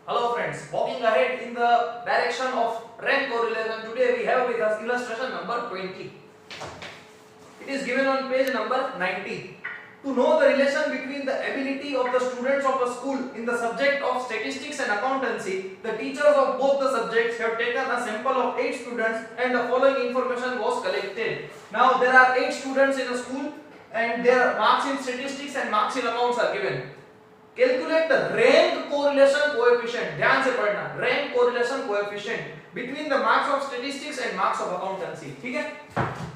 Hello friends, walking ahead in the direction of rank correlation, today we have with us illustration number 20. It is given on page number 90. To know the relation between the ability of the students of a school in the subject of statistics and accountancy, the teachers of both the subjects have taken a sample of 8 students and the following information was collected. Now there are 8 students in a school and their marks in statistics and marks in accounts are given. Calculate the rank correlation coefficient. ध्यान से पढ़ना, rank correlation coefficient between the marks of statistics and marks of accountancy. ठीक है?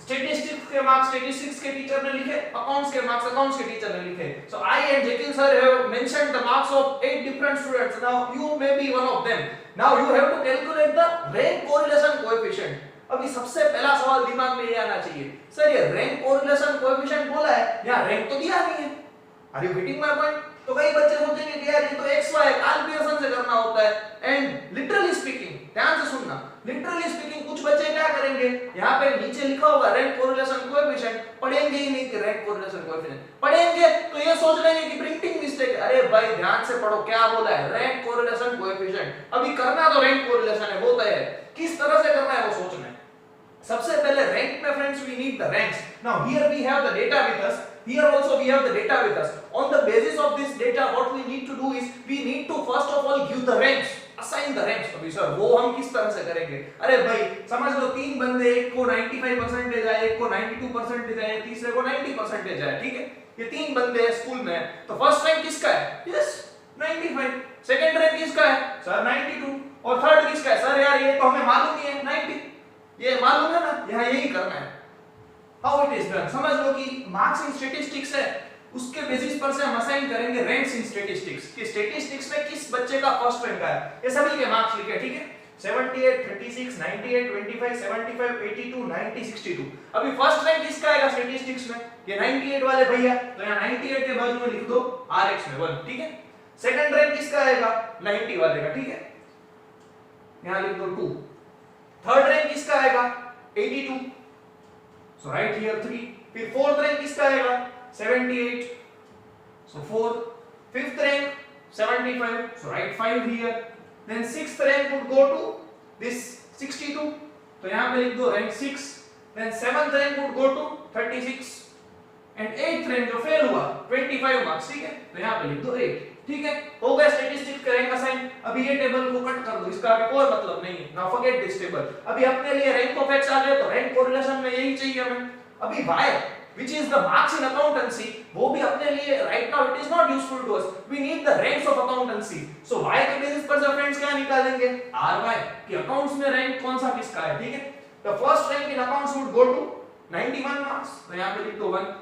Statistics के marks statistics के teacher ने लिखे, accounts के marks accounts के teacher ने लिखे. So I and Jekyll sir have mentioned the marks of 8 different students. Now you may be one of them. Now you have to calculate the rank correlation coefficient. अभी सबसे पहला सवाल दिमाग में ये आना चाहिए, सर ये रैंक कोरिलेशन कोएफिशिएंट बोला है, यहाँ रैंक तो दिया नहीं है. Are you getting my point? तो कई बच्चे सोचेंगे कि यार ये तो एक्स वाई काल पियर्सन से करना होता है. एंड लिटरली स्पीकिंग, ध्यान से सुनना, लिटरली स्पीकिंग कुछ बच्चे क्या करेंगे, यहाँ पे नीचे लिखा होगा रैंक कोरिलेशन कोएफिशिएंट, पढ़ेंगे ही नहीं कि रैंक कोरिलेशन कोएफिशिएंट. पढ़ेंगे तो ये सोच लेंगे कि प्रिंटिंग मिस्टेक. अरे भाई ध्यान से पढ़ो, क्या बोला है, रैंक कोरिलेशन कोएफिशिएंट. अभी करना तो रैंक कोरिलेशन है, वो तय है, किस तरह से करना है वो सोचना है. सबसे पहले रैंक में friends we need the ranks. Now here we have the data with us, here also we have the data with us. On the basis of this data what we need to do is we need to first of all give the ranks, assign the ranks. अभी sir वो हम किस तरह से करेंगे? अरे भाई समझ लो तीन बंदे, एक को 95% आए, एक को 92% आए, तीसरे को 90% आए. ठीक है, ये तीन बंदे हैं स्कूल में, तो फर्स्ट रैंक किसका है? यस 95. सेकंड रैंक किसका है? सर 92. और थर्ड किसका है? सर यार ये तो हमें मालूम ही है 90. ये मालूम है ना, यहाँ यही करना है. How it is done? समझ लो कि मार्क्स इन स्टैटिस्टिक्स है, उसके बेसिस पर से हम असाइन करेंगे रैंक्स इन स्टैटिस्टिक्स कि स्टैटिस्टिक्स में किस बच्चे का फर्स्ट रैंक है. ये सभी के मार्क्स लिखे. ठीक है, 78 36 98 25 75 82 90 62. अभी फर्स्ट रैंक किसका आएगा स्टैटिस्टिक्स में? ये 98 वाले भैया, तो यहाँ 98 के बाजू में लिख दो RX में 1. ठीक है, सेकंड रैंक किसका आएगा? 90 वाले का. ठीक है, यहाँ लिख दो 2. थर्ड रैंक किसका आएगा? 82. So write here 3. फिर फोर्थ रैंक किसका आएगा? 78. So 4. Fifth rank 75. So write 5 here. Then sixth rank would go to this 62. तो यहाँ पे लिख दो rank 6. Then seventh rank would go to 36. And eighth rank जो फेल हुआ 25 मार्क्स. ठीक है, तो यहाँ पे लिख दो 8. ठीक है, हो गया स्टैटिस्टिक्स का रैंक असाइन. अभी ये टेबल को कट कर दो, इसका अभी कोई मतलब नहीं है. Now forget this table. अभी अपने लिए रैंक ऑफ एक्स आ गया, तो रैंक कोरिलेशन में यही चाहिए हमें. अभी Y which is the marks in accountancy, वो भी अपने लिए right now it is not useful to us. We need the ranks of accountancy. So y के बेसिस पर जो फ्रेंड्स क्या निकालेंगे? ry कि अकाउंट्स में रैंक कौन सा किसका है. ठीक है, the first rank in accounts would go to 91 marks, तो यहाँ पे लिख दो 1.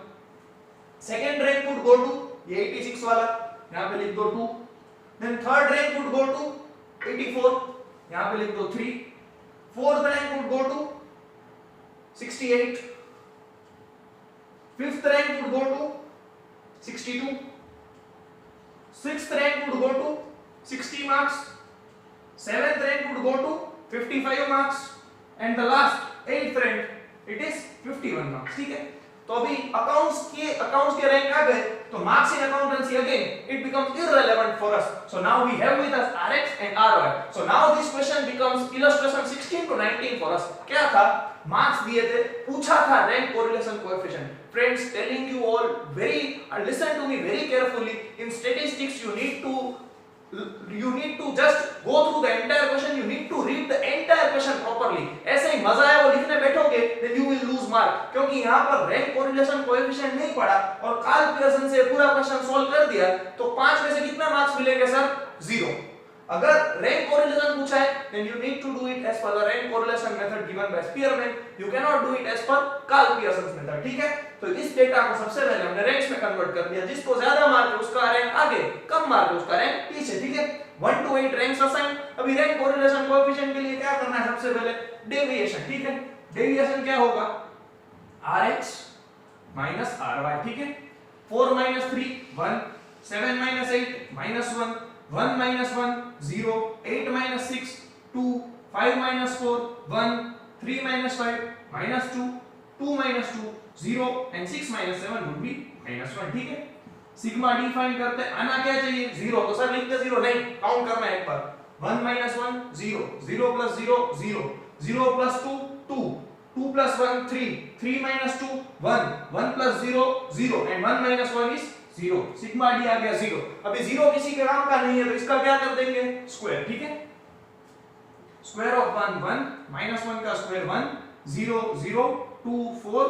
second rank would go to ये 86 वाला, यहाँ पे लिख दो 2. then third rank would go to 84, यहाँ पे लिख दो 3. fourth rank would go to 68. fifth rank would go to 62. sixth rank would go to 60 marks. seventh rank would go to 55 marks. and the last eighth rank it is 51 marks. ठीक है, तो अभी accounts के rank आ गए, तो marks in accountancy again it becomes irrelevant for us. So now we have with us RX and RY. So now this question becomes illustration 16 to 19 for us. क्या था? Marks दिए थे, पूछा था rank correlation coefficient. Friends, telling you all very and listen to me very carefully. In statistics you need to just go through the entire question. You need to read the entire question properly. ऐसे ही मजा है वो लिखने बैठोगे then you will lose mark, क्योंकि यहाँ पर rank correlation coefficient नहीं पढ़ा और कार्ल पियर्सन से पूरा क्वेश्चन सॉल्व कर दिया, तो 5 में से कितना मार्क्स मिलेंगे सर? 0. अगर रैंक कोरिलेशन पूछा है then you need to do it as per the rank correlation method given by Spearman. You cannot do it as per Carl Pearson's method. ठीक है, तो इस डेटा को सबसे पहले हमने रैंक्स में कन्वर्ट कर दिया. जिसको ज्यादा मार्क है उसका रैंक आगे, कम मार्क है उसका रैंक पीछे. ठीक है, 1 to 8 रैंक्स असाइन. अभी रैंक कोरिलेशन कोएफिशिएंट के लिए क्या करना है? सबसे पहले डेविएशन. ठीक है, डेविएशन क्या होगा? Rx minus Ry. ठीक है, 4 minus 3 1, 7 minus 8 minus 1, 1 minus 1 0, 8 minus 6 2, 5 minus 4 1, 3 minus 5 minus 2, 2 minus 2 0 and 6 minus 7 would be minus 1. ठीक है, सिग्मा डी फाइंड करते हैं, आना क्या चाहिए 0, तो सर लिखते 0 नहीं, काउंट करना है एक बार, 1 minus 1 0, 0 plus 0 0, 0 plus 2 2, 2 plus 1 3, 3 minus 2 1, 1 plus 0 0 and 1 minus 1 is 0, sigma D आ गया 0। अभी 0 किसी के काम का नहीं है तो इसका क्या कर देंगे स्क्वायर, ठीक है, स्क्वायर ऑफ 1 1, माइनस 1 का स्क्वायर 1, 0 0 2 4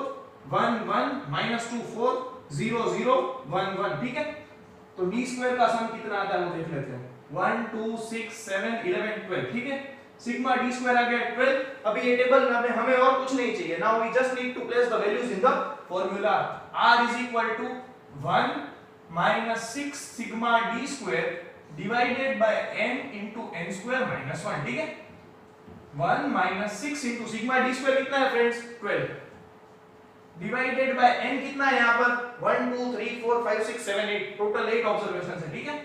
1 1, माइनस 2 4 0 0 1 1, ठीक है। तो d स्क्वायर का सम कितना आता है वो देख लेते हैं, 1 2 6 7 11 12, ठीक है, सिग्मा d स्क्वायर आ गया 12। अभी ये टेबल में हमें और कुछ नहीं चाहिए, now we just need to place the values in the formula, r is equal to 1 minus 6 sigma d square divided by n into n square minus 1, ठीक है, 1 minus 6 into sigma d square कितना है friends 12, divided by n कितना है यहाँ पर 1 2 3 4 5 6 7 8, total 8 observations है, ठीक है,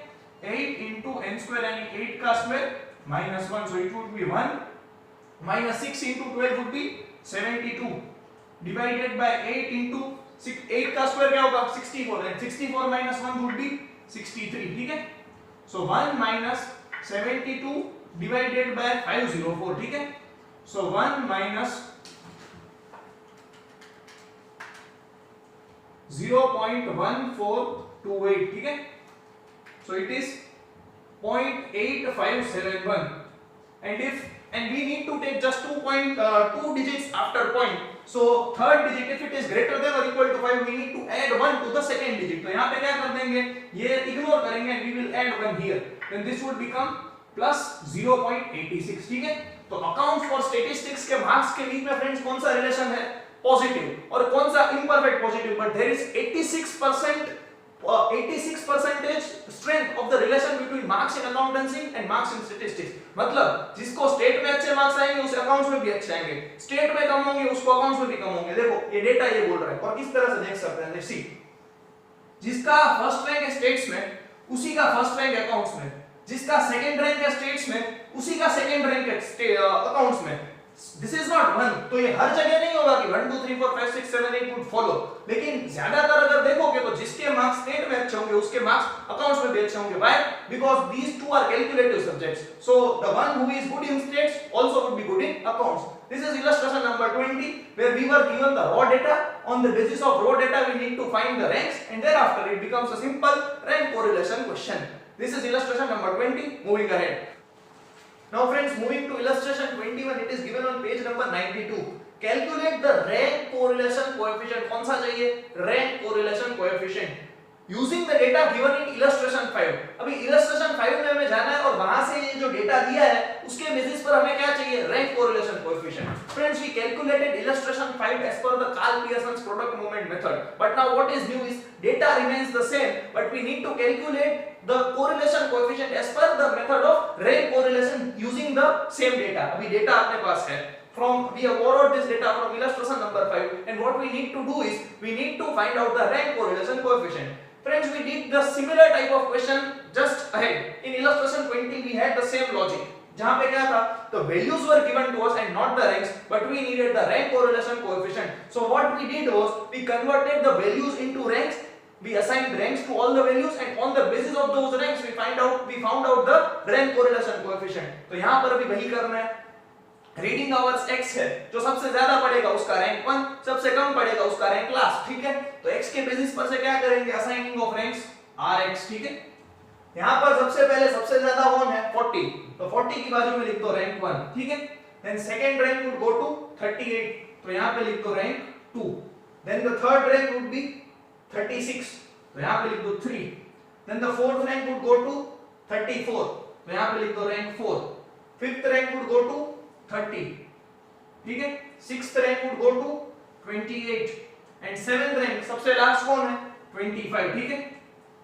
8 into n square यानी 8 का square minus 1, so it would be 1 minus 6 into 12 would be 72 divided by 8 into 6, 8 का स्क्वायर क्या होगा 64 and 64 minus 1 would be 63, ठीक है, so 1 minus 72 divided by 504, ठीक है, so 1 minus 0.1428, ठीक है, so it is 0.8571 and we need to take just 2 digits after point, so third digit if it is greater than or equal to 5 we need to add 1 to the second digit, तो यहाँ पे क्या कर देंगे ये ignore करेंगे and we will add 1 here, then this would become plus 0.86, ठीक है। तो अकाउंट फॉर स्टैटिस्टिक्स के मार्क्स के बीच में फ्रेंड्स कौन सा रिलेशन है पॉजिटिव और कौन सा imperfect positive, but there is 86% strength of the relation between marks in accountancy and marks in statistics, मतलब जिसको स्टेट में अच्छे मार्क्स आएंगे उसे अकाउंट्स में भी अच्छे आएंगे, स्टेट में कम होंगे उसको अकाउंट्स में भी कम होंगे। देखो ये डेटा ये बोल रहा है और किस तरह से देख सकते हैं, सी जिसका फर्स्ट रैंक है स्टेट्स में उसी का फर्स्ट रैंक है अकाउंट्स में, जिसका सेकंड रैंक है स्टेट्स में उसी का सेकंड रैंक है अकाउंट्स में। दिस इज नॉट वन, तो ये हर जगह नहीं होगा कि 1 2 3 4 5 6 7 8 वुड फॉलो, लेकिन ज्यादातर अगर देखोगे तो जिसके मार्क्स स्टेट में अच्छे होंगे उसके मार्क्स अकाउंट्स में भी अच्छे होंगे। Why? Because these two are calculative subjects, so the one who is good in stats also would be good in accounts. This is illustration number 20 where we were given the raw data. On the basis of raw data we need to find the ranks and thereafter it becomes a simple rank correlation question. This is illustration number 20. Moving ahead. Now friends, moving to illustration 21, it is given on page number 92. Calculate the rank correlation coefficient. कौन सा चाहिए? Rank correlation coefficient. Using the data given in illustration 5. अभी illustration 5 में हमें जाना है और वहां से ये जो डेटा दिया है उसके बेसिस पर हमें क्या चाहिए? Rank correlation coefficient. Friends, we calculated illustration 5 as per the Karl Pearson's product movement method. But now what is new is data remains the same, but we need to calculate the correlation coefficient as per the method of rank correlation using the same data. अभी data अपने पास है. We have borrowed this data from illustration number 5, and what we need to do is we need to find out the rank correlation coefficient. Friends, we did the similar type of question just ahead. In illustration 20 we had the same logic. जहां पे क्या था? The values were given to us and not the ranks, but we needed the rank correlation coefficient. So what we did was we converted the values into ranks. We assigned ranks to all the values and on the basis of those ranks we found out the rank correlation coefficient. तो यहाँ पर भी वही करना है. Reading hours x है, जो सबसे ज्यादा पढ़ेगा उसका रैंक 1, सबसे कम पढ़ेगा उसका रैंक लास्ट, ठीक है। तो x के बेसिस पर से क्या करेंगे? असाइनिंग ऑफ रैंक्स rx, ठीक है। यहाँ पर सबसे पहले सबसे ज्यादा कौन है? 40, तो 40 की बाजू में लिख दो रैंक 1, ठीक है। Then second rank would go to 38, तो यहाँ पे लिख दो rank 2। Then the third rank would be 36, तो यहाँ पे लिख दो 3। Then the fourth rank would go to 34, तो यहाँ पे लिख दो rank 4। Fifth rank would go to 30, ठीक है। Sixth rank would go to 28 and seventh rank सबसे लास्ट कौन है? 25, ठीक है।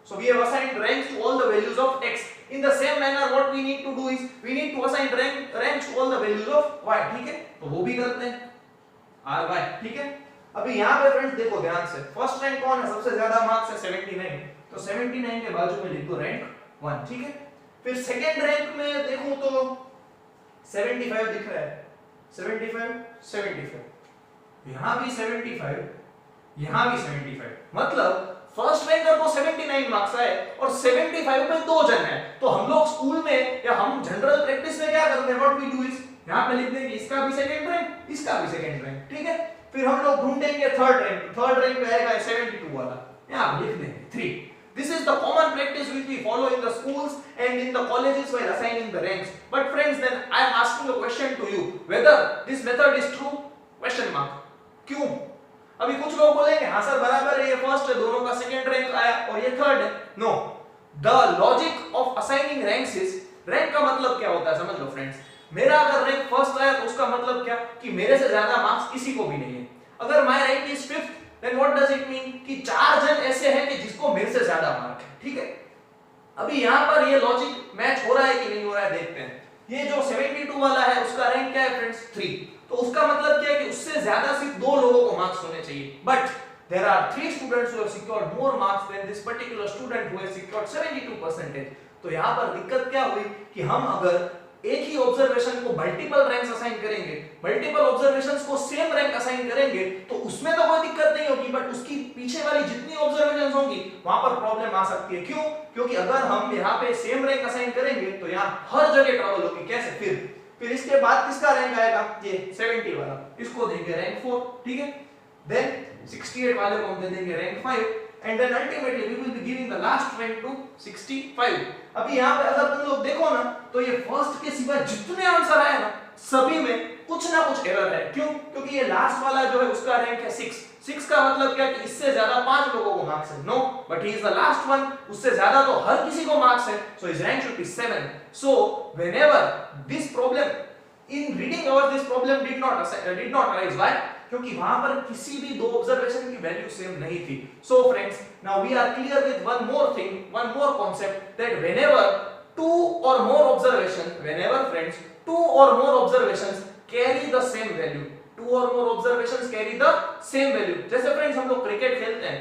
So we have assigned ranks to all the values of x. In the same manner, what we need to do is we need to assign ranks to all the values of y, ठीक है। तो वो भी करते हैं ry, ठीक है। अभी यहाँ पे फ्रेंड्स देखो ध्यान से, फर्स्ट रैंक कौन है? सबसे ज्यादा मार्क्स है 79, तो 79 के बाजू में लिख दो रैंक 1, ठीक है। फिर सेकंड रैंक में देखूं तो 75 दिख रहा है, 75 यहाँ भी 75, यहाँ भी 75, मतलब फर्स्ट रैंकर को 79 मार्क्स आए और 75 में 2 जन है, तो हम लोग स्कूल में या हम जनरल प्रैक्टिस में क्या करते हैं, व्हाट वी डू इज यहां पे लिख देंगे इसका भी सेकंड रैंक, इसका भी सेकंड रैंक, ठीक है। फिर हम लोग ढूंढेंगे थर्ड रैंक पे आएगा 72 वाला, यहां पे लिख देंगे 3। This is the common practice which we follow in the schools and in the colleges while assigning the ranks. But friends, then I am asking a question to you, whether this method is true? Question mark. क्यों? अभी कुछ लोग बोलेंगे हाँ sir बराबर है, ये first है, दोनों का सेकंड रैंक आया और ये थर्ड है। No, the logic of assigning ranks is, rank का मतलब क्या होता है समझ लो फ्रेंड्स। मेरा अगर रैंक फर्स्ट आया तो उसका मतलब क्या कि मेरे से ज्यादा मार्क्स किसी को भी नहीं है। अगर my rank is fifth, then what does it mean कि 4 जन ऐसे हैं कि जिसको मेरे से ज्यादा मार्क है, ठीक है। अभी यहां पर ये लॉजिक मैच हो रहा है कि नहीं हो रहा है देखते हैं। ये जो 72 वाला है उसका रैंक क्या है फ्रेंड्स 3, तो उसका मतलब क्या है कि उससे ज्यादा सिर्फ 2 लोगों को मार्क्स होने चाहिए, but there are 3 students who have secured more marks than this particular student who has secured 72%। तो यहां पर दिक्कत क्या हुई कि हम अगर एक ही ऑब्जर्वेशन को मल्टीपल रैंक्स असाइन करेंगे, मल्टीपल ऑब्जर्वेशंस को सेम रैंक असाइन करेंगे तो उसमें तो कोई दिक्कत नहीं होगी, बट उसकी पीछे वाली जितनी ऑब्जर्वेशंस होंगी वहां पर प्रॉब्लम आ सकती है। क्यों? क्योंकि अगर हम यहाँ पे सेम रैंक असाइन करेंगे तो यहाँ हर जगह ट्रबल होगी। कैसे? फिर इसके बाद किसका रैंक आएगा, ये 70 वाला, इसको देंगे रैंक 4, ठीक है। देन 68 वाले को हम दे देंगे rank 5 and then ultimately we will be giving the last rank to 65। अभी यहाँ पे अगर तुम लोग देखो ना तो ये फर्स्ट के सिवा जितने आंसर आए ना सभी में कुछ ना कुछ एरर है। क्यों? क्योंकि ये लास्ट वाला जो है उसका रैंक है 6 का मतलब क्या कि इससे ज्यादा 5 लोगों को मार्क्स है। No, but he is the last one, उससे ज्यादा तो हर किसी को मार्क्स है, so his rank should be 7। So whenever this problem in reading our this problem did not arise, why? क्योंकि वहां पर किसी भी दो ऑब्जर्वेशन की वैल्यू सेम नहीं थी। So friends, now we are clear with one more thing, one more concept, that whenever two or more observations carry the same value, two or more observations carry the same value। जैसे friends हम लोग cricket खेलते हैं,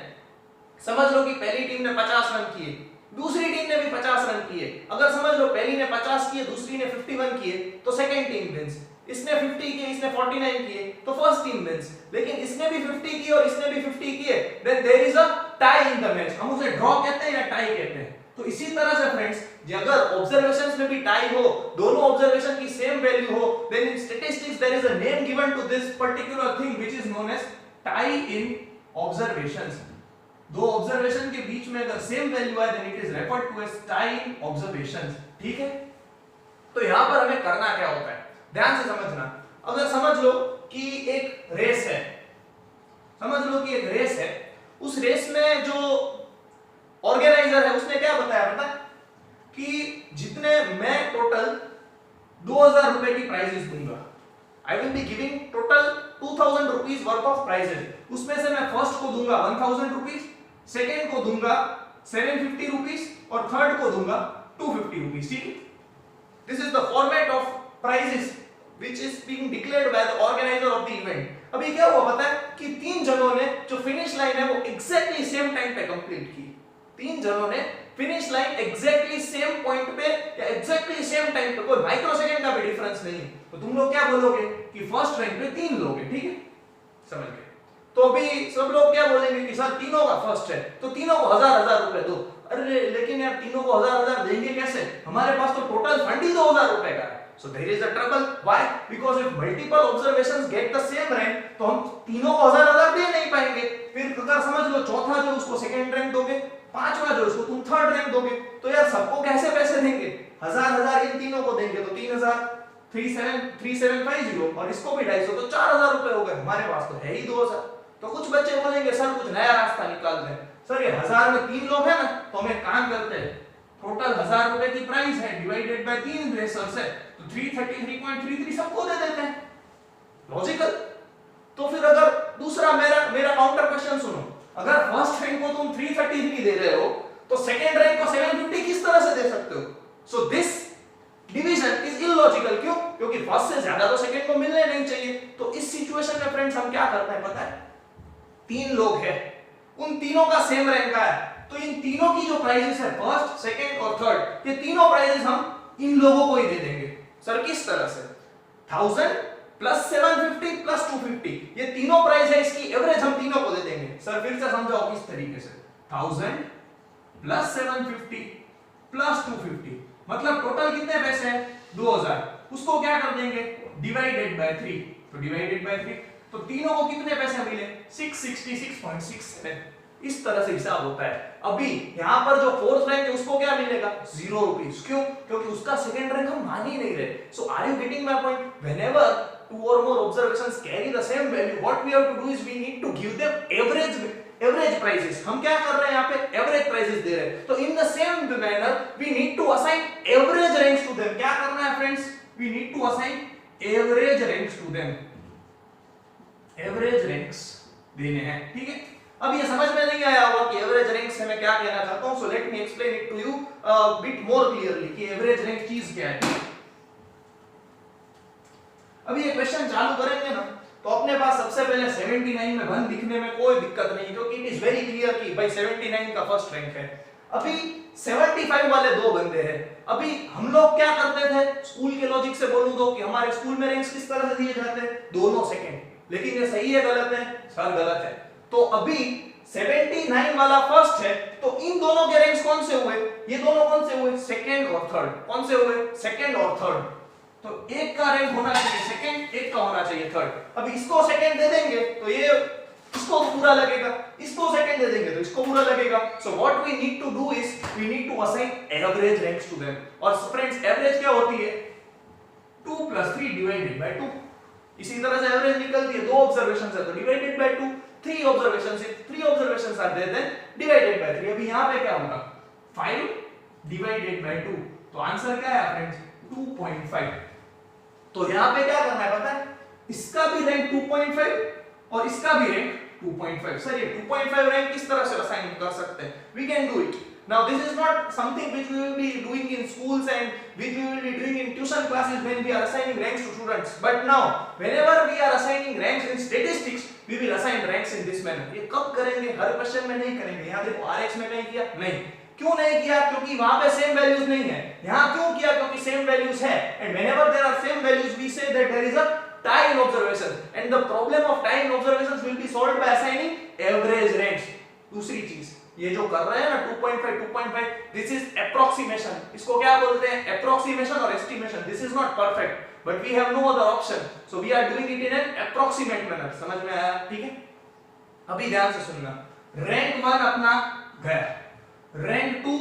समझ लो कि पहली team ने 50 run किए, दूसरी टीम ने भी 50 रन किए। अगर समझ लो पहली ने 50 किए, दूसरी ने 51 किए, तो सेकंड टीम विंस। इसने 50 किए, इसने 49 किए, तो फर्स्ट टीम विंस। लेकिन इसने भी 50 किए और इसने भी 50 किए, then there is a tie in the match. हम उसे ड्रॉ कहते हैं या टाई कहते हैं। तो इसी तरह से फ्रेंड्स, अगर ऑब्जर्वेशंस में भी टाई हो, दोनों ऑब्जर्वेशन की सेम वैल्यू हो, then in statistics there is a name given to this particular thing which is known as tie in observations. दो ऑब्जर्वेशन के बीच में अगर सेम वैल्यू है then it is referred to as tie in observations, ठीक है। तो यहां पर हमें करना क्या होता है, ध्यान से समझना। अगर समझ लो कि एक रेस है, समझ लो कि एक रेस है, उस रेस में जो ऑर्गेनाइजर है उसने क्या बताया पता कि जितने मैं टोटल 2000 रुपए की प्राइजेस दूंगा, I will be giving total 2000 rupees worth of prizes. उसमें से मैं फर्स्ट को दूंगा 1000 रुपीस, सेकेंड को दूंगा 750 रुपीस और थर्ड को दूंगा 250 रुपीस, ठीक है। This is the format of prizes which is being declared by the organizer of the event। अभी क्या हुआ पता है कि 3 जनों ने जो फिनिश लाइन है वो एग्जैक्टली सेम टाइम पे कंप्लीट की। 3 जनों ने finish line exactly same point पे या एग्जैक्टली सेम टाइम पे, कोई माइक्रोसेकंड का भी डिफरेंस नहीं। तो तुम लोग क्या बोलोगे कि फर्स्ट रैंक पे 3 लोग हैं, ठीक है, समझ गए। तो अभी सब लोग क्या बोलेंगे कि सर तीनों का फर्स्ट है तो तीनों को 1000 रुपए दो। अरे लेकिन यार तीनों को 1000 देंगे कैसे, हमारे पास तो टोटल फंड ही 2000 रुपए का है। So there is a trouble. Why? Because if multiple observations get the same rank, तो हम तीनों को 1000 दे नहीं पाएंगे। फिर अगर समझ लो चौथा जो उसको सेकंड रैंक दोगे, पांचवा जो उसको तुम थर्ड रैंक दोगे, तो यार सबको कैसे पैसे देंगे? 1000 इन तीनों को देंगे तो 3000, 3750 और इसको भी 250, तो 4000 रुपए हो गए। हमारे पास तो है ही 2000। तो कुछ बच्चे बोलेंगे सर कुछ नया रास्ता निकाल दें। सर ये 1000 में 3 लोग हैं ना, तो हम एक काम करते हैं, टोटल 1000 रुपए की प्राइस है, डिवाइडेड बाय 3 रेसर्स है, तो 333.33 सबको दे देते हैं। लॉजिकल। तो फिर अगर दूसरा मेरा काउंटर क्वेश्चन सुनो, अगर फर्स्ट रैंक को तुम 333 दे रहे हो तो सेकंड रैंक को 750 किस तरह से दे सकते हो? So this division is illogical. क्यों? क्योंकि फर्स्ट से ज्यादा तो सेकंड को मिलने नहीं चाहिए। तो इस सिचुएशन में फ्रेंड्स हम क्या करते हैं पता है, 3 लोग हैं, उन तीनों का सेम रैंक है, तो इन तीनों की जो प्राइजेस है फर्स्ट, सेकंड और थर्ड, ये तीनों प्राइजेस हम इन लोगों को ही दे देंगे। सर किस तरह से? 1000 प्लस 750 प्लस 250, ये तीनों प्राइस है, इसकी एवरेज हम तीनों को दे देंगे। सर फिर से समझाओ किस तरीके से? 1000 प्लस 750 प्लस 250, मतलब टोटल कितने पैसे हैं 2000। उसको क्या कर देंगे डिवाइडेड बाय 3, तो डिवाइडेड बाय 3, तो तीनों को कितने पैसे मिले 666.67। इस तरह से हिसाब होता है। अभी यहाँ पर जो फोर्थ रैंक है उसको क्या मिलेगा 0 रुपीस। क्यों? क्योंकि उसका सेकंड रैंक हम मान ही नहीं रहे। So are you getting my point? Whenever two or more observations carry the same value, what we have to do is we need to give them average prices। हम क्या कर रहे हैं यहाँ पे average prices दे रहे हैं। तो in the same manner we need to assign average ranks to them। क्या करना है friends? We need to assign average ranks to them। average ranks देने हैं, ठीक है। अब ये समझ में नहीं आया होगा कि एवरेज रैंक से मैं क्या कहना चाहता हूं। So let me explain it to you bit more clearly कि एवरेज रैंक चीज क्या है। अभी ये क्वेश्चन चालू करेंगे ना तो अपने पास सबसे पहले 79 में 1 लिखने में कोई दिक्कत नहीं, क्योंकि इट इज वेरी क्लियर कि भाई 79 का फर्स्ट रैंक है। अभी 75 वाले दो बंदे हैं। अभी हम लोग क्या करते थे, स्कूल के लॉजिक से बोलूं तो कि हमारे स्कूल में रैंक्स किस तरह से दिए जाते हैं, दोनों सेकंड। लेकिन ये सही है गलत है? सर गलत है। तो अभी 79 वाला फर्स्ट है, तो इन दोनों के रैंक्स कौन से हुए, ये दोनों कौन से हुए, सेकंड और थर्ड। कौन से हुए, सेकंड और थर्ड। तो एक का रैंक होना चाहिए सेकंड, एक का होना चाहिए थर्ड। अब इसको सेकंड दे देंगे तो ये इसको पूरा लगेगा, इसको सेकंड दे देंगे तो इसको पूरा लगेगा। So what we need to do is we need to assign average ranks to them. और फ्रेंड्स एवरेज क्या होती है 2 + 3 डिवाइडेड बाय 2। इसी तरह से एवरेज निकलती है, दो ऑब्जर्वेशंस है तो डिवाइडेड बाय 2, 3 ऑब्जर्वेशंस है, 3 observations are there then divided by 3। अभी यहां पे क्या होगा 5 डिवाइडेड बाय 2, तो आंसर क्या है फ्रेंड्स 2.5। तो यहां पे क्या करना है पता है, इसका भी रैंक 2.5 और इसका भी रैंक 2.5। सर ये 2.5 रैंक किस तरह से असाइन कर सकते हैं? We can do it. Now this is not something which we will be doing in schools and which we will be doing in tuition classes when we are assigning ranks to students. But now whenever we are assigning ranks in statistics, we will assign ranks in this manner। ये कब करेंगे? हर question में नहीं करेंगे। यहाँ देखो RX में नहीं किया, नहीं क्यों नहीं किया? क्योंकि वहां पे सेम वैल्यूज नहीं है। यहाँ क्यों किया? क्योंकि सेम वैल्यूज है। And whenever there are same values we say that there is a tie in observation and the problem of tie in observations will be solved by assigning average ranks। दूसरी चीज ये जो कर रहे हैं ना 2.5 this is approximation. इसको क्या बोलते हैं? एप्रोक्सीमेशन और estimation. This is not perfect but we have no other option, so we are doing it in an approximate manner. समझ में आया? ठीक है। अभी ध्यान से सुनना, रैंक 1 अपना गया, रैंक 2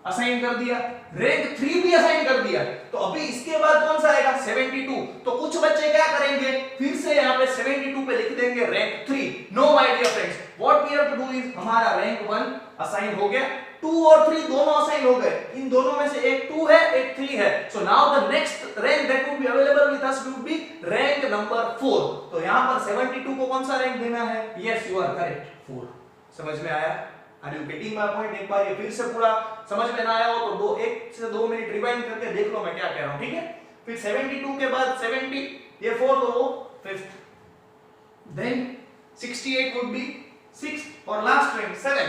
असाइन कर दिया, रैंक 3 भी असाइन कर दिया। तो अभी इसके बाद कौन सा आएगा 72। तो कुछ बच्चे क्या करेंगे, फिर से यहाँ पे 72 पे लिख देंगे rank 3। No my dear friends, what we have to do is हमारा रैंक 1 असाइन हो गया, 2 और 3 दोनों असाइन हो गए। इन दोनों में से एक 2 है एक 3 है। So now the next rank that would be available with us would be rank number 4। तो यहाँ पर 72 को कौन सा रैंक देना है? Yes you are correct 4। समझ में आया? Are you getting my point? एक बार ये फिर से पूरा समझ में ना आया हो तो 1 से 2 मिनट रिवाइंड करके देख लो मैं क्या कह रहा हूं, ठीक है। फिर 72 के बाद 70 ये 4 तो वो 5th, then 68 would be 6th और लास्ट रैंक 7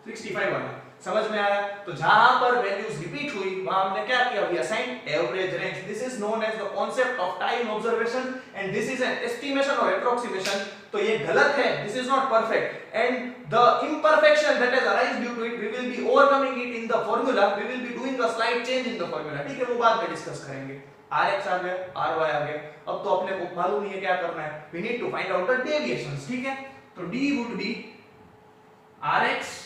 65 वाला। समझ में आया? तो जहां पर वैल्यूज रिपीट हुई वहां हमने क्या किया, we assign average ranks. This is known as the concept of time observation and this is an estimation और एप्रोक्सीमेशन। तो ये गलत है, this is not perfect and the imperfection that has arisen due to it we will be overcoming it in the formula, we will be doing a slight change in the formula। ठीक है, वो बाद में discuss करेंगे। Rx आ गया, Ry आ गया, अब तो अपने को मालूम ही है क्या करना है, we need to find out the deviations। ठीक है, तो D would be Rx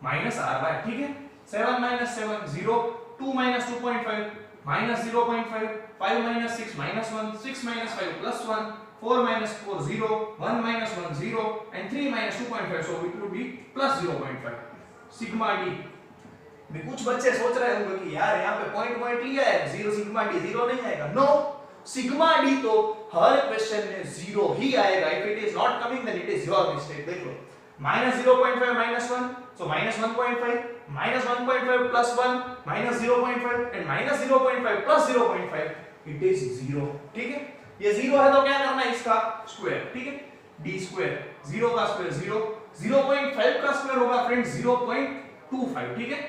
minus Ry। ठीक है, 7 minus 7 0, 2 minus 2.5 minus 0.5, 5 minus 6 minus 1, 6 minus 5 plus 1, 4 minus 4 0, 1 minus 1 0 and 3 minus 2.5, so it would be plus 0.5 sigma d। भी कुछ बच्चे सोच रहे होंगे कि यार यहाँ पे पॉइंट लिया है 0 सिग्मा डी 0 नहीं आएगा। नो, सिग्मा डी तो हर क्वेश्चन में 0 ही आएगा। If it is not coming then it is your mistake. देख लो minus 0.5 minus 1, so minus 1.5 minus 1.5 plus 1 minus 0.5 and minus 0.5 plus 0.5 it is 0। ठीक है, ये 0 है तो क्या करना है इसका स्क्वायर। ठीक है, d स्क्वायर 0 का स्क्वायर 0, 0.5 का स्क्वायर होगा फ्रेंड्स 0.25। ठीक है,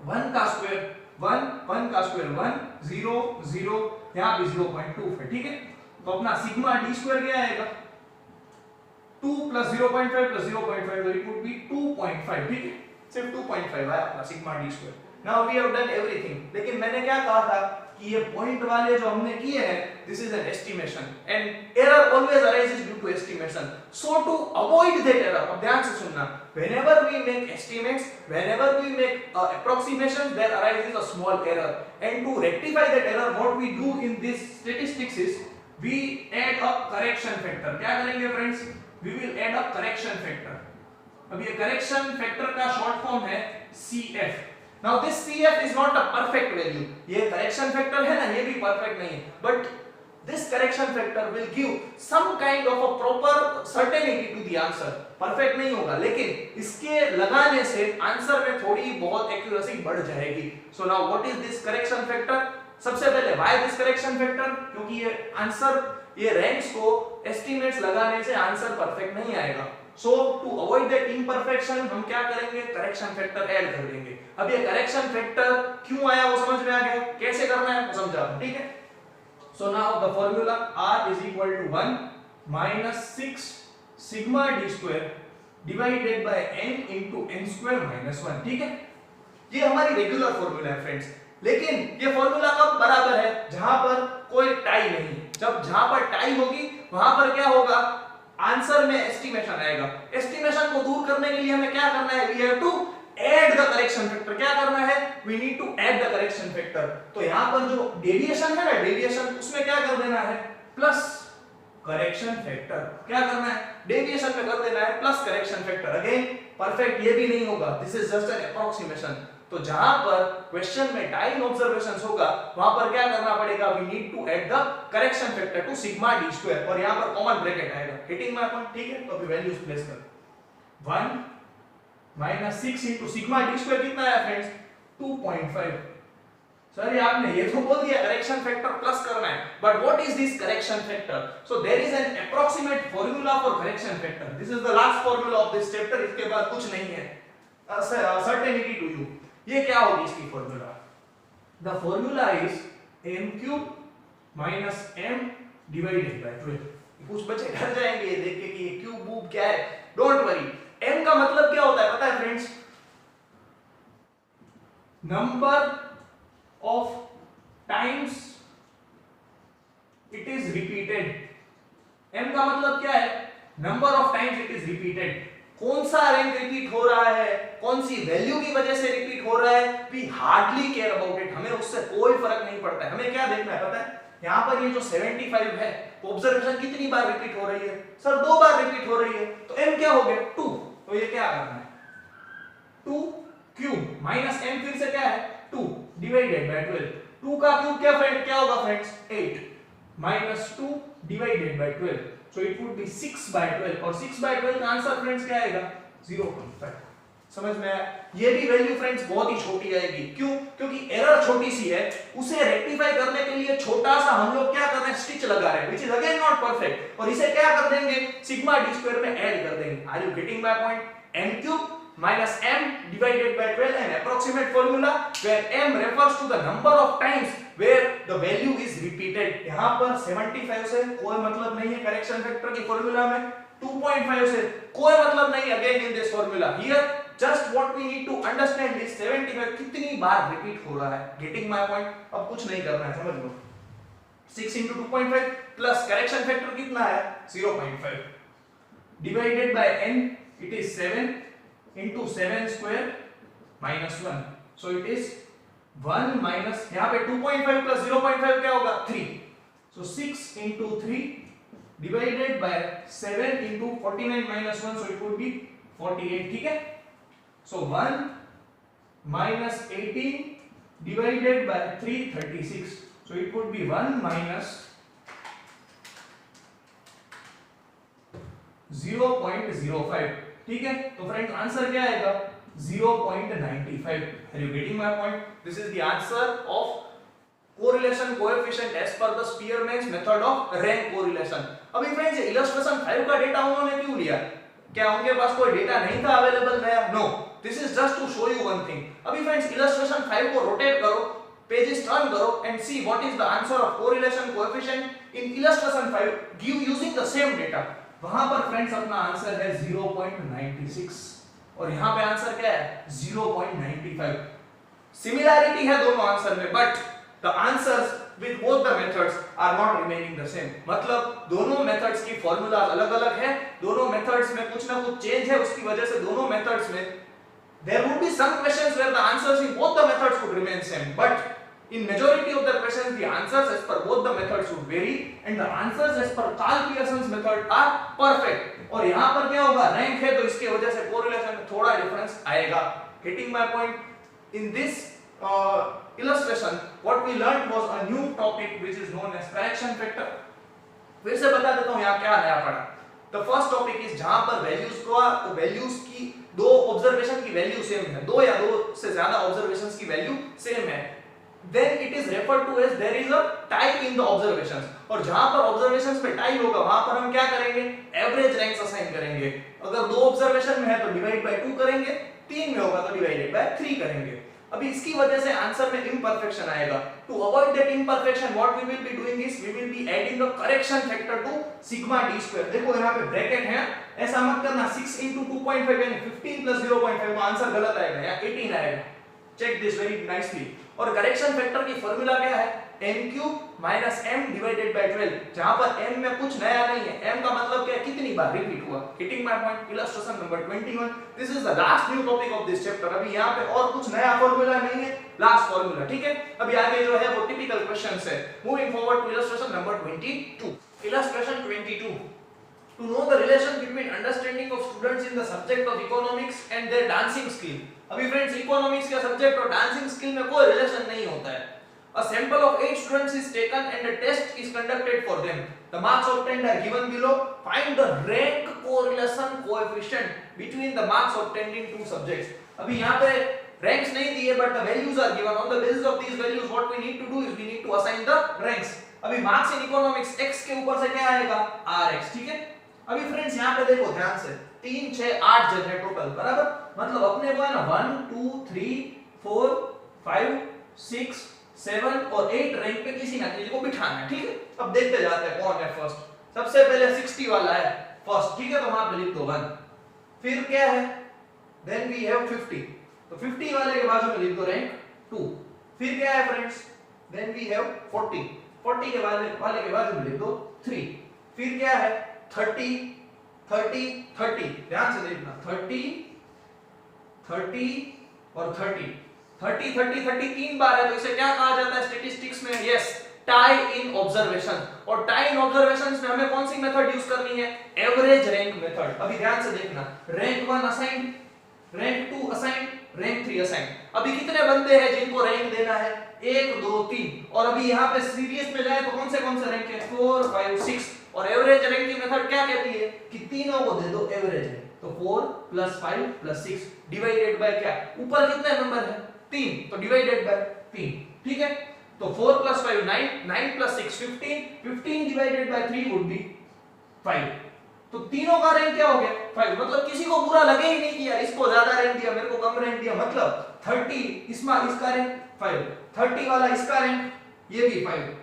1 का स्क्वायर 1, 1 का स्क्वायर 1, 0 0 यहाँ पे 0.25। ठीक है, तो अपना सिग्मा d स्क्वायर क्या आएगा 2 plus 0.5 plus 0.5, so it would be 2.5. ठीक है, सिर्फ 2.5 आया अपना sigma D square. Now we have done everything. लेकिन मैंने क्या कहा था कि ये पॉइंट वाले जो हमने किए हैं, this is an estimation and error always arises due to estimation. So to avoid that error, अब ध्यान से सुनना, whenever we make estimates, whenever we make approximations, there arises a small error, and to rectify that error what we do in this statistics is we add a correction factor. क्या करेंगे friends? We will add a correction factor. अब ये correction factor का short form है CF. Now this CF is not a perfect value. ये correction factor है ना, ये भी perfect नहीं है, but this correction factor will give some kind of a proper certainty to the answer. Perfect नहीं होगा, लेकिन इसके लगाने से आंसर में थोड़ी बहुत एक्यूरेसी बढ़ जाएगी. So now what is this correction factor? सबसे पहले why this correction factor? क्योंकि ये आंसर, ये रैंक्स को एस्टिमेट्स लगाने से आंसर परफेक्ट नहीं आएगा. So to avoid that imperfection हम क्या करेंगे? करेक्शन फैक्टर ऐड कर देंगे. अब ये करेक्शन फैक्टर क्यों आया वो समझ में आ गया, कैसे करना है वो समझा, ठीक है. So now the formula R is equal to 1 minus 6 sigma d square divided by n into n square minus 1. ठीक है, ये हमारी रेगुलर फॉर्मूला है फ्रेंड्स. लेकिन ये फॉर्मूला कब बराबर है? जहां पर कोई टाई नहीं. जब जहां पर टाई होगी वहां पर क्या होगा? आंसर में एस्टिमेशन आएगा. एस्टिमेशन को दूर करने के लिए हमें क्या करना है? We have to add the correction factor. क्या करना है? We need to add the correction factor. तो यहां पर जो डेविएशन है ना, डेविएशन, उसमें क्या कर देना है? Plus correction factor. क्या करना है? डेविएशन में कर देना है plus correction factor. Again perfect ये भी नहीं होगा, this is just an approximation. तो जहां पर क्वेश्चन में टाइम ऑब्जर्वेशंस होगा वहां पर क्या करना पड़ेगा? We need to add the correction factor to sigma D square, और यहां पर कॉमन ब्रैकेट आएगा. हिटिंग माय पॉइंट, ठीक है. तो अभी वैल्यूज प्लेस कर. 1 minus 6 into sigma d square कितना आया फ्रेंड्स? 2.5. सर ये आपने ये तो बोल दिया करेक्शन फैक्टर प्लस करना है, but what is this correction factor? So there is an approximate formula for correction factor. This is the last formula of this chapter. इसके बाद कुछ नहीं है. Certainty to you. ये क्या होगी इसकी formula? The formula is m cube minus m divided by 12. कुछ बच्चे डर जाएंगे ये देख के कि ये क्यूब वूब क्या है. Don't worry. m का मतलब क्या होता है पता है friends? Number of times it is repeated. m का मतलब क्या है? number of times it is repeated. कौन सा रैंक रिपीट हो रहा है, कौन सी वैल्यू की वजह से रिपीट हो रहा है, we hardly care about it. हमें उससे कोई फर्क नहीं पड़ता है. हमें क्या देखना है पता है? यहाँ पर ये जो 75 है, ऑब्जर्वेशन कितनी बार रिपीट हो रही है? सर 2 बार रिपीट हो रही है. तो m क्या हो गया? 2. तो ये क्या करना है? 2 क्यूब माइनस m फिर से क्या है? 2 डिवाइडेड बाय 12. 2 का क्यूब क्या फ्रेंड क्या होगा friends? 8 minus 2 divided by 12. So it would be 6 by 12, और 6 बाय 12 का आंसर फ्रेंड्स क्या आएगा? 0.5. समझ में आया? ये भी वैल्यू फ्रेंड्स बहुत ही छोटी आएगी. क्यों? क्योंकि एरर छोटी सी है. उसे रेक्टिफाई करने के लिए छोटा सा हम लोग क्या कर रहे हैं? स्टिच लगा रहे हैं, which is again not perfect. और इसे क्या कर देंगे? सिग्मा डी स्क्वायर में ऐड कर देंगे. Are you getting my point? m cube minus m divided by 12, an approximate formula where m refers to the number of times where the value is repeated. यहाँ पर 75 से कोई मतलब नहीं है करेक्शन फैक्टर की फॉर्मूला में. 2.5 से कोई मतलब नहीं again in this formula. Here just what we need to understand is 75 कितनी बार रिपीट हो रहा है. Getting my point? अब कुछ नहीं करना है, समझ लो. 6 into 2.5 प्लस करेक्शन फैक्टर कितना है? 0.5 डिवाइडेड बाय n, इट इज 7 into 7 square minus 1. So it is 1 minus, यहाँ पे 2.5 plus 0.5 क्या होगा? 3. So 6 into 3 divided by 7 into 49 minus 1, so it would be 48. ठीक है? So 1 minus 18 divided by 3, 36. So it would be 1 minus 0.05. ठीक है? तो फ्रेंड्स आंसर क्या आएगा? 0.95. Are you getting my point? This is the answer of correlation coefficient as per the Spearman's method of rank correlation. अभी friends illustration 5 का data उन्होंने क्यों लिया? क्या उनके पास कोई डेटा नहीं था अवेलेबल नया? No. This is just to show you one thing. अभी फ्रेंड्स इलस्ट्रेशन 5 को रोटेट करो, पेजेस टर्न करो and see what is the answer of correlation coefficient in illustration 5 give using the same data. वहां पर friends अपना answer है 0.96 और यहां पे आंसर क्या है 0.95। सिमिलैरिटी है दोनों आंसर में, but the answers with both the methods are not remaining the same. मतलब दोनों मेथड्स की फॉर्मूलाज अलग-अलग है, दोनों मेथड्स में कुछ ना कुछ चेंज है, उसकी वजह से दोनों मेथड्स में there would be some questions where the answers in both the methods would remain same, but in majority of the questions the answers as per both the methods would vary and the answers as per Carl Pearson's method are perfect। और यहाँ पर क्या होगा, rank है तो इसके वजह से कोरिलेशन में थोड़ा डिफरेंस आएगा। Getting my point? In this illustration what we learned was a new topic which is known as correction factor। फिर से बता देता हूँ यहाँ क्या नया पढ़ा। The first topic is जहां पर वैल्यूज को तो वैल्यूज की दो ऑब्जर्वेशन की वैल्यू सेम है, दो या दो से ज्यादा ऑब्जर्वेशंस की वैल्यू सेम है, then it is referred to as there is a tie in the observations। और जहां पर ऑब्जर्वेशंस में टाई होगा वहां पर हम क्या करेंगे, एवरेज रैंक्स असाइन करेंगे। अगर दो ऑब्जर्वेशन में है तो डिवाइड बाय 2 करेंगे, 3 में होगा तो डिवाइडेड बाय 3 करेंगे। अभी इसकी वजह से आंसर में इम्परफेक्शन आएगा। To avoid that imperfection what we will be doing is we will be adding the correction factor to sigma D square. देखो यहाँ पे ब्रैकेट है, ऐसा मत करना 6 into 2.5 यानी 15 plus 0.5 तो आंसर गलत आएगा, यहाँ 18 आएगा। Check this very nicely. और करेक्शन फैक्टर की फार्मूला क्या है, m³ minus m divided by 12। जहां पर m में कुछ नया नहीं है, m का मतलब क्या है, कितनी बार रिपीट हुआ। Hitting my point, illustration number 21। This is the last new topic of this chapter। अभी यहाँ पे और कुछ नया फार्मूला नहीं है, लास्ट फार्मूला, ठीक है। अभी आगे जो है वो टिपिकल क्वेश्चंस है। Moving forward to illustration number 22। Illustration 22। To know the relation between understanding of students in the subject of economics and their dancing skill। अभी फ्रेंड्स इकोनॉमिक्स का सब्जेक्ट और डांसिंग स्किल में कोई रिलेशन नहीं होता है। A sample of 8 students is taken and a test is conducted for them। The marks obtained are given below। Find the rank correlation coefficient between the marks obtained in two subjects। अभी यहाँ पे ranks नहीं दिए but the values are given। On the basis of these values what we need to do is we need to assign the ranks। अभी marks in economics x के ऊपर से क्या आएगा rx, ठीक है। अभी फ्रेंड्स यहाँ पे देखो ध्यान से, 3 6 8 जज है टोटल, बराबर। मतलब अपने को है ना 1 2 3 4 5 6 7 और 8 रैंक पे किसी ना किसी को बिठाना है, ठीक है। अब देखते जाते हैं कौन है फर्स्ट। सबसे पहले 60 वाला है फर्स्ट, ठीक है, तो वहां पे लिख दो 1। फिर क्या है, देन वी हैव 50, तो 50 वाले के बाजू में लिख दो रैंक 2। फिर क्या है फ्रेंड्स, देन वी हैव 40, 40 के वाले के बाजू में लिख दो 3। फिर क्या है 30 30 30, ध्यान से देखना 30 30 और 30 30 30 30 तीन बार है, तो इसे क्या कहा जाता है स्टैटिस्टिक्स में, यस, टाई इन ऑब्जर्वेशन। और टाई इन ऑब्जर्वेशंस में हमें कौन सी मेथड यूज करनी है, एवरेज रैंक मेथड। अभी ध्यान से देखना, rank 1 assign, rank 2 assign, rank 3 assign. अभी कितने बंदे हैं जिनको रैंक देना है, 1 2 3। और अभी यहाँ पे सीरीज में जाए तो कौन से रैंक है, 4 5 6। और एवरेज रैंक की मेथड क्या कहती है कि तीनों को दे दो एवरेज है, तो 4 + 5 + 6 डिवाइडेड बाय क्या, ऊपर कितने नंबर है 3, तो डिवाइडेड बाय 3, ठीक है। तो 4 + 5 9, 9 + 6 15, 15 डिवाइडेड बाय 3 वुड बी 5। तो तीनों का रैंक क्या हो गया 5। मतलब किसी को बुरा लगे ही नहीं कि यार इसको ज्यादा रैंक दिया, मेरे को कम रैंक दिया। मतलब 30 इसका रैंक 5, 30 वाला इसका रैंक ये भी 5,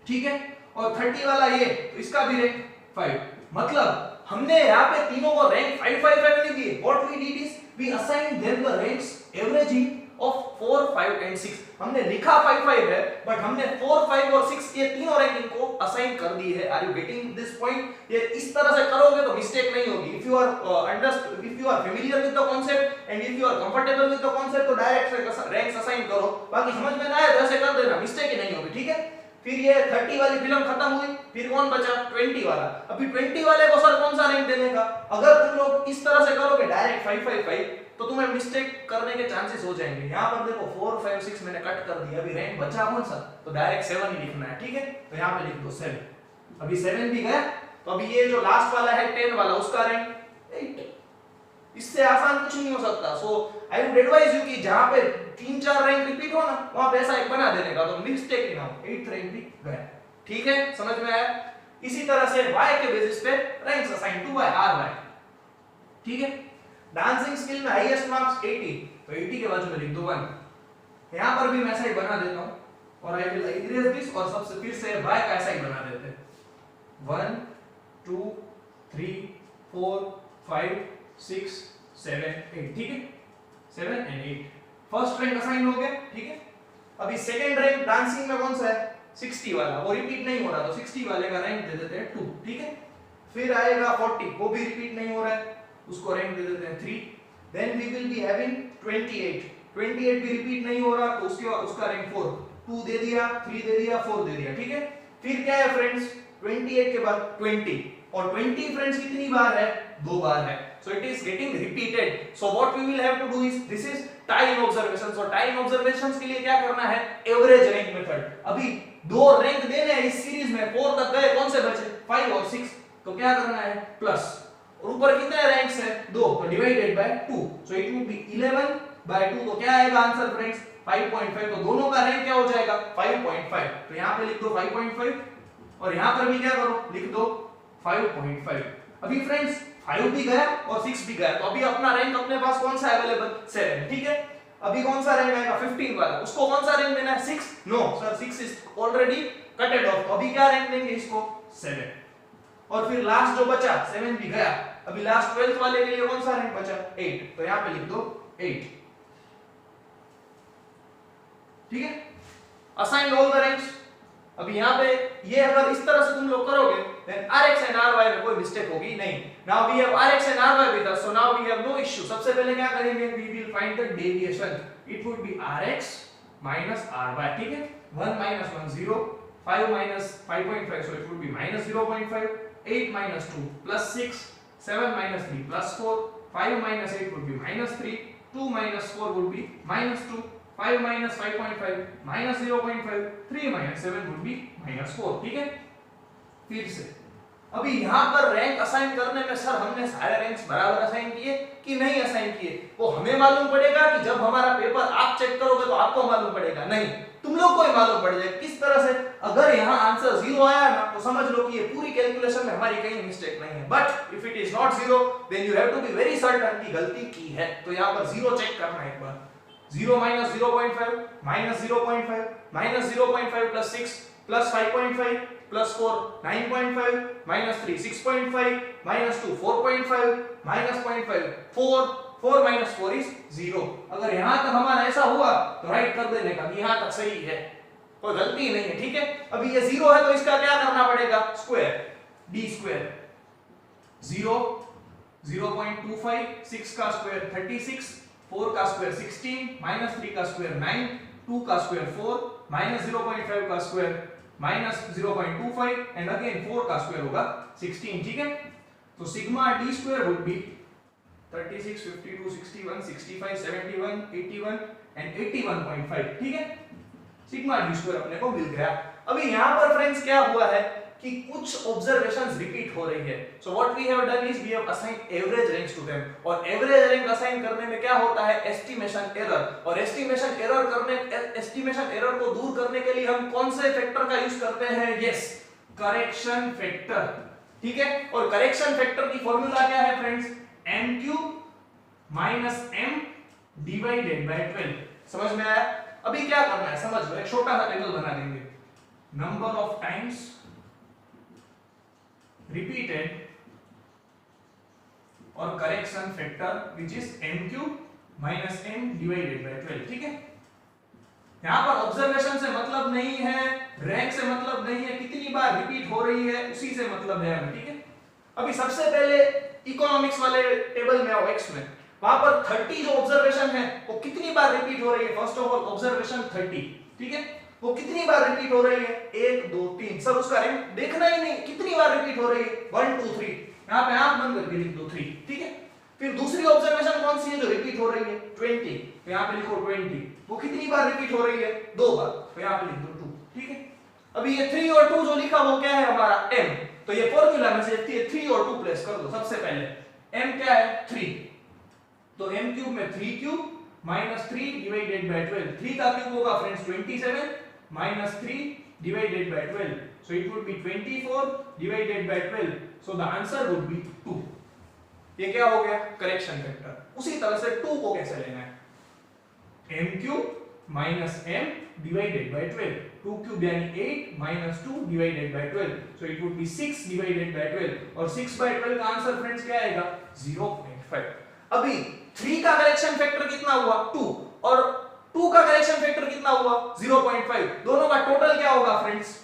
ठीक है। और 30 वाला ये, तो इसका भी रैंक 5। मतलब हमने यहाँ पे तीनों को रैंक 5 5 5 नहीं दिए। What we did is we assign them the ranks averaging of 4 5 and 6। हमने लिखा 5 5 है, बट हमने 4 5 और 6 ये तीनों रैंक इनको असाइन कर दी है। Are you getting this point? ये इस तरह से करोगे तो मिस्टेक नहीं होगी। If you are familiar with the concept and if you are comfortable with the concept तो डायरेक्ट रैंक्स असाइन करो। बाकी समझ में ना आए तो ऐसे कर देना, मिस्टेक ही नहीं होगी, ठीक है। फिर ये 30 वाली फिल्म खत्म हुई, फिर कौन बचा 20 वाला। अभी 20 वाले को सर कौन सा रैंक देने का? अगर तुम लोग इस तरह से करोगे डायरेक्ट 5 5 5 तो तुम्हें मिस्टेक करने के चांसेस हो जाएंगे। यहाँ पर देखो 4 5 6 मैंने कट कर दिया, अभी रैंक बचा कौन सा, तो डायरेक्ट 7 ही लिखना है, ठीक है। तो यहाँ पे लिख दो 7। अभी 7 भी गया, तो अभी ये जो लास्ट वाला है 10 वाला उसका रैंक 8। इससे आसान कुछ नहीं हो सकता। सो आई वुड एडवाइज यू कि जहां पे 3 4 रैंक रिपीट हो ना, वहां पे ऐसा एक बना देने का, तो मिस्टेक ही ना हो। 8th रैंक भी गया, ठीक है, समझ में आया। इसी तरह से y के बेसिस पे ranks assign 2 by r y, ठीक है। डांसिंग स्किल में हाईएस्ट मार्क्स 80, तो 80 के बाजू में लिख दो 1। यहां पर भी मैं ऐसा ही बना देता हूं और आई विल इरेज दिस, और सबसे फिर से y का ऐसा ही बना देते हैं 1 2 3 4 5 6 7 8, ठीक है 7 and 8 फर्स्ट रैंक असाइन हो गया, ठीक है। अभी सेकंड रैंक डांसिंग में कौन सा है 60 वाला, वो रिपीट नहीं हो रहा तो 60 वाले का रैंक दे देते हैं 2, ठीक है। फिर आएगा 40, वो भी रिपीट नहीं हो रहा है, उसको रैंक दे देते हैं 3। Then we will be having 28, 28 भी रिपीट नहीं हो रहा तो उसका रैंक 4, 2 दे दिया, 3 दे दिया, 4 दे दिया, ठीक है। फिर क्या है फ्रेंड्स 28 के बाद 20, और 20 फ्रेंड्स कितनी बार है 2 बार है, so it is getting repeated, so what we will have to do is this is time observations, और time observations के लिए क्या करना है एवरेज रैंक मेथड। अभी 2 रैंक देने हैं इस सीरीज में, 4 तक गए, कौन से बचे 5 और 6, तो क्या करना है प्लस, और ऊपर कितने रैंक्स है 2, तो divided by 2, so it will be 11 by 2, तो क्या आएगा आंसर फ्रेंड्स 5.5, तो दोनों का रैंक क्या हो जाएगा 5.5, तो यहां पे लिख दो 5.5 और यहां पर भी क्या करो लिख दो 5.5। अभी फ्रेंड्स 5 भी गया और 6 भी गया, तो अभी अपना रैंक अपने पास कौन सा अवेलेबल 7, ठीक है। अभी कौन सा रैंक आएगा 15 वाला, उसको कौन सा रैंक देना है 6, no sir 6 is already cutted off, तो अभी क्या रैंक देंगे इसको 7, और फिर लास्ट जो बचा 7 भी गया, अभी लास्ट 12th वाले के लिए कौन सा रैंक बचा 8, तो यहां पे लिख दो 8, ठीक है। Assign all the ranks. अभी यहाँ पे ये अगर इस तरह से तुम लोग करोगे then rx and ry में कोई मिस्टेक होगी नहीं। now we have rx and ry with us, so now we have no issue। सबसे पहले क्या करेंगे we will find the deviation, it would be rx minus ry, ठीक है। 1 minus 1 0, 5 minus 5.5, so it would be minus 0.5, 8 minus 2 plus 6, 7 minus 3 plus 4, 5 minus 8 would be minus 3, 2 minus 4 would be minus 2, 5 minus 5.5 minus 0.5, 3 minus 7 would be minus 4, ठीक है। फिर से अभी यहां पर rank assign करने में सर हमने सारे रैंक्स बराबर असाइन किए कि नहीं असाइन किए, वो हमें मालूम पड़ेगा कि जब हमारा पेपर आप चेक करोगे तो आपको मालूम पड़ेगा, नहीं तुम लोग को ही मालूम पड़ जाएगा। किस तरह से, अगर यहां आंसर 0 आया ना तो समझ लो कि ये पूरी कैलकुलेशन में हमारी कहीं मिस्टेक नहीं है, but if it is not 0 then you have to be very certain कि गलती की है, तो यहां पर 0 चेक करना है एक बार। 0 minus 0.5 minus 0.5 minus 0.5 plus 6 plus 5.5 plus 4 9.5 minus 3 6.5 minus 2 4.5 minus 0.5 4 minus 4 is 0। अगर यहां तक हमारा ऐसा हुआ तो राइट कर देने का, यहां तक सही है, कोई गलती नहीं है, ठीक है। अभी ये 0 है तो इसका क्या करना पड़ेगा स्क्वायर, d स्क्वायर 0 0.25, 6 का स्क्वायर 36, 4 का स्क्वायर 16, माइनस 3 का स्क्वायर 9, 2 का स्क्वायर 4, माइनस 0.5 का स्क्वायर माइनस 0.25 एंड अगेन 4 का स्क्वायर होगा 16, ठीक है। तो sigma d square would be 36 52 61 65 71 81 and 81.5, ठीक है। सिग्मा d स्क्वायर अपने को मिल गया। अभी यहां पर फ्रेंड्स क्या हुआ है कि कुछ ऑब्जर्वेशंस रिपीट हो रही है, so what we have done is we have assign average ranks to them, और एवरेज रैंक असाइन करने में क्या होता है एस्टिमेशन एरर, और एस्टिमेशन एरर को दूर करने के लिए हम कौन से फैक्टर का यूज करते हैं, यस करेक्शन फैक्टर, ठीक है। और करेक्शन फैक्टर की फॉर्मूला क्या है friends, m³ minus m divided by 12। समझ में आया? अभी क्या करना है समझ लो, एक छोटा सा टेबल बना देंगे, नंबर ऑफ टाइम्स repeated और correction factor which is m³ minus m divided by 12, ठीक है। यहां पर ऑब्जर्वेशन से मतलब नहीं है, रैंक से मतलब नहीं है, कितनी बार रिपीट हो रही है उसी से मतलब है हमें, ठीक है। अभी सबसे पहले इकोनॉमिक्स वाले टेबल में आओ, x में, वहां पर 30 जो ऑब्जर्वेशन है वो कितनी बार रिपीट हो रही है, फर्स्ट ऑफ ऑल ऑब्जर्वेशन 30, ठीक है, वो कितनी बार रिपीट हो रही है 1 2 3, सब उसका रैंक देखना ही नहीं, कितनी बार रिपीट हो रही है 1 2 3, यहां पे आंख बंद करके लिख दो 3, ठीक है। फिर दूसरी ऑब्जर्वेशन कौन सी है जो रिपीट हो रही है 20, तो यहां पे लिखो 20, वो कितनी बार रिपीट हो रही है 2 बार, तो यहां पे लिख दो 2, ठीक है। अभी ये 3 और 2 जो लिखा वो क्या है हमारा m, तो ये फार्मूला में से 3 और 2 प्लेस कर दो। सबसे पहले m क्या है 3, तो m³ में 3³ minus 3 divided by 12, 3 का क्यूब होगा friends 27 minus 3 divided by 12, so it would be 24 divided by 12, so the answer would be 2। ये क्या हो गया करेक्शन फैक्टर। उसी तरह से 2 को कैसे लेना है, m³ minus m divided by 12, 2 cube यानी 8 minus 2 divided by 12, so it would be 6 divided by 12 और 6 बाय 12 का आंसर फ्रेंड्स क्या आएगा 0.5। अभी 3 का करेक्शन फैक्टर कितना हुआ 2 और 2 का करेक्शन फैक्टर कितना हुआ 0.5, दोनों का टोटल क्या होगा फ्रेंड्स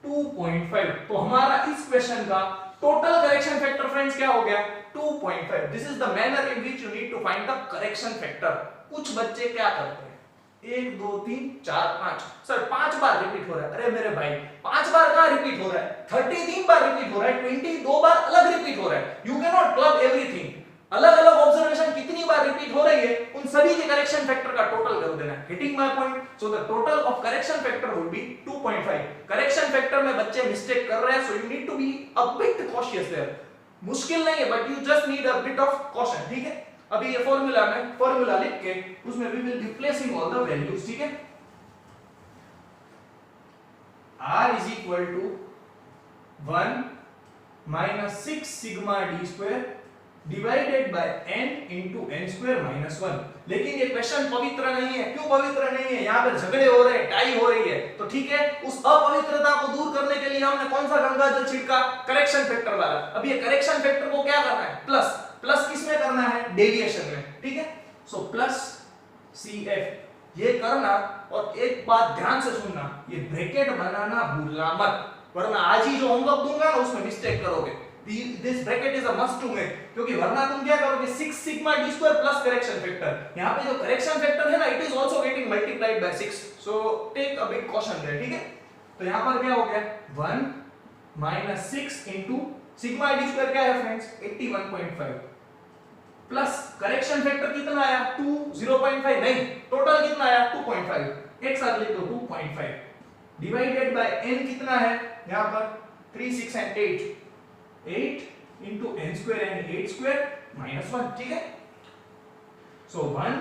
2.5। तो हमारा इस क्वेश्चन का टोटल करेक्शन फैक्टर फ्रेंड्स क्या हो गया 2.5। This is the manner in which you need to find the correction factor. कुछ बच्चे क्या करते हैं 1 2 3 4 5, सर 5 बार रिपीट हो रहा है। अरे मेरे भाई 5 बार कहां रिपीट हो रहा है, 33 बार रिपीट हो रहा है, 22 बार अलग रिपीट हो रहा है। You can not club everything. अलग अलग ऑब्जर्वेशन कितनी बार रिपीट हो रही है उन सभी के करेक्शन फैक्टर का टोटल कर देना है। Getting my point? So the total of correction factor would be 2.5। Correction factor में बच्चे मिस्टेक कर रहे हैं, so you need to be a bit cautious there. मुश्किल नहीं है but you just need a bit of caution, ठीक है। अभी ये फॉर्मूला लिख के उसमें we will be placing all the values, ठीक है। r is equal to 1 minus 6 sigma d square divided by n into n square minus 1। लेकिन ये क्वेश्चन पवित्र नहीं है। क्यों पवित्र नहीं है? यहाँ पर झगड़े हो रहे हैं, टाई हो रही है, तो ठीक है उस अपवित्रता को दूर करने के लिए हमने कौन सा गंगा जल छिड़का करेक्शन फैक्टर वाला। अब ये करेक्शन फैक्टर को क्या करना है प्लस, प्लस किस में करना है डेविएशन में, ठीक है। सो प्लस CF ये करना, और एक बात ध्यान से सुनना, ये ब्रैकेट बनाना भूलना मत, वरना आज ही जो होमवर्क दूंगा ना उसमें मिस्टेक करोगे। This bracket is a must to make, क्योंकि वरना तुम क्या करोगे 6 sigma d square plus correction factor. यहाँ पे जो करेक्शन फैक्टर है ना it is also getting multiplied by 6, so take a big caution there, ठीक है। तो यहाँ पर क्या हो गया 1 minus 6 into sigma d square क्या है फ्रेंड्स 81.5 प्लस करेक्शन फैक्टर कितना आया 2 0.5 नहीं, टोटल कितना आया 2.5, एक साथ लिख दो 2.5 डिवाइडेड बाय n कितना है यहां पर 3 6 एंड 8 into n square यानी 8 square minus 1, ठीक है। so 1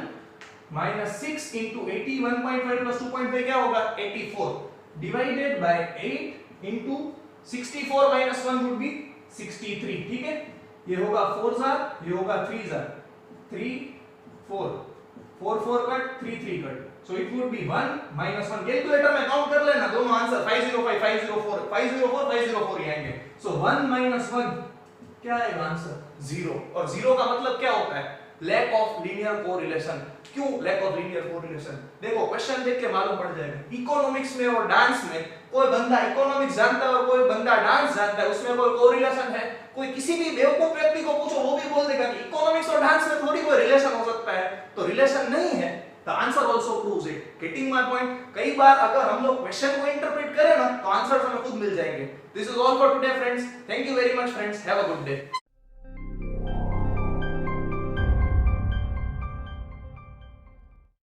minus 6 into 81.5 plus 2.5 क्या होगा 84 divided by 8 into 64 minus 1 would be 63, ठीक है। ये होगा 4 जार, ये होगा 3 jar, 3 4 4 4 cut 3 3 cut, so it would be 1 minus 1। Calculator में काउंट कर लेना दोनों आंसर 505 504 504 504 ही आएंगे। so 1 minus 1 क्या आएगा आंसर 0, और 0 का मतलब क्या होता है लैक ऑफ लीनियर कोरिलेशन। क्यों लैक ऑफ लीनियर कोरिलेशन? देखो क्वेश्चन देख के मालूम पड़ जाएगा। इकोनॉमिक्स में और डांस में कोई बंदा इकोनॉमिक्स जानता है और कोई बंदा डांस जानता है, उसमें कोई कोरिलेशन है? कोई किसी भी बेवकूफ व्यक्ति को पूछो वो भी बोल देगा कि इकोनॉमिक्स और डांस में थोड़ी कोई रिलेशन हो सकता है, तो रिलेशन नहीं है। The answer also proves it. Getting my point? कई बार अगर हम लोग क्वेश्चन को इंटरप्रेट करें ना तो आंसर्स हमें खुद मिल जाएंगे। This is all for today friends. Thank you very much friends, have a good day.